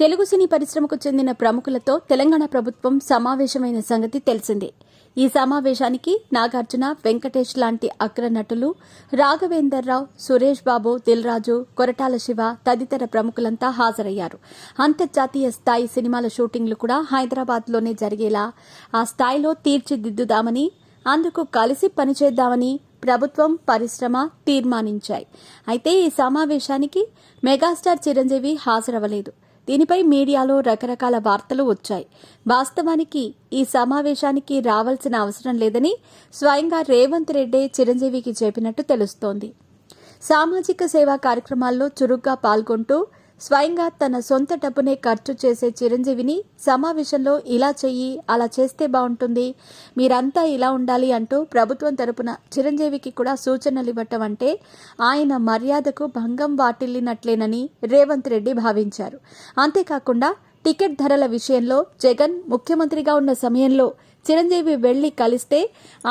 తెలుగు సినీ పరిశ్రమకు చెందిన ప్రముఖులతో తెలంగాణ ప్రభుత్వం సమావేశమైన సంగతి తెలిసిందే. ఈ సమావేశానికి నాగార్జున, వెంకటేష్ లాంటి అగ్ర నటులు, రాఘవేందర్రావు, సురేష్ బాబు, దిల్ రాజు, కొరటాల శివ తదితర ప్రముఖులంతా హాజరయ్యారు. అంతర్జాతీయ స్థాయి సినిమాల షూటింగ్లు కూడా హైదరాబాద్లోనే జరిగేలా ఆ స్థాయిలో తీర్చిదిద్దుదామని, అందుకు కలిసి పనిచేద్దామని ప్రభుత్వం, పరిశ్రమ తీర్మానించాయి. అయితే ఈ సమావేశానికి మెగాస్టార్ చిరంజీవి హాజరవ్వలేదు. దీనిపై మీడియాలో రకరకాల వార్తలు వచ్చాయి. వాస్తవానికి ఈ సమావేశానికి రావాల్సిన అవసరం లేదని స్వయంగా రేవంత్ రెడ్డి చిరంజీవికి చెప్పినట్టు తెలుస్తోంది. సామాజిక సేవా కార్యక్రమాల్లో చురుగ్గా పాల్గొంటూ స్వయంగా తన సొంత డబ్బునే ఖర్చు చేసే చిరంజీవిని సమావేశంలో ఇలా చెయ్యి, అలా చేస్తే బాగుంటుంది, మీరంతా ఇలా ఉండాలి అంటూ ప్రభుత్వం తరపున చిరంజీవికి కూడా సూచనలు ఇవ్వటం అంటే ఆయన మర్యాదకు భంగం వాటిల్లినట్లేనని రేవంత్ రెడ్డి భావించారు. అంతేకాకుండా టికెట్ ధరల విషయంలో జగన్ ముఖ్యమంత్రిగా ఉన్న సమయంలో చిరంజీవి వెళ్లి కలిస్తే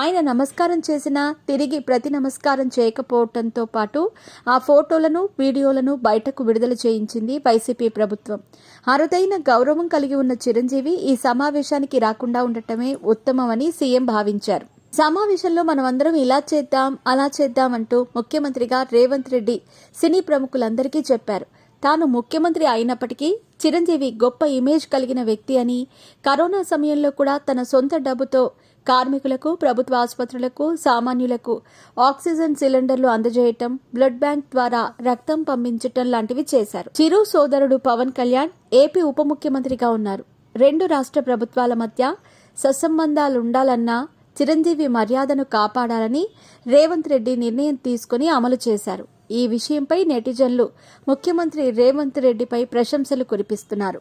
ఆయన నమస్కారం చేసినా తిరిగి ప్రతి నమస్కారం చేయకపోవడంతో పాటు ఆ ఫోటోలను, వీడియోలను బయటకు విడుదల చేయించింది వైసీపీ ప్రభుత్వం. అరుదైన గౌరవం కలిగి ఉన్న చిరంజీవి ఈ సమావేశానికి రాకుండా ఉండటమే ఉత్తమమని సీఎం భావించారు. సమావేశంలో మనమందరం ఇలా చేద్దాం, అలా చేద్దాం అంటూ ముఖ్యమంత్రిగా రేవంత్ రెడ్డి సినీ ప్రముఖులందరికీ చెప్పారు. తాను ముఖ్యమంత్రి అయినప్పటికీ చిరంజీవి గొప్ప ఇమేజ్ కలిగిన వ్యక్తి అని, కరోనా సమయంలో కూడా తన సొంత డబ్బుతో కార్మికులకు, ప్రభుత్వ ఆసుపత్రులకు, సామాన్యులకు ఆక్సిజన్ సిలిండర్లు అందజేయటం, బ్లడ్ బ్యాంక్ ద్వారా రక్తం పంపించటం లాంటివి చేశారు. చిరు సోదరుడు పవన్ కళ్యాణ్ ఏపీ ఉప ముఖ్యమంత్రిగా ఉన్నారు. 2 రాష్ట్ర ప్రభుత్వాల మధ్య సత్సంబంధాలుండాలన్నా చిరంజీవి మర్యాదను కాపాడాలని రేవంత్ రెడ్డి నిర్ణయం తీసుకుని అమలు చేశారు. ఈ విషయంపై నెటిజన్లు ముఖ్యమంత్రి రేవంత్ రెడ్డిపై ప్రశంసలు కురిపిస్తున్నారు.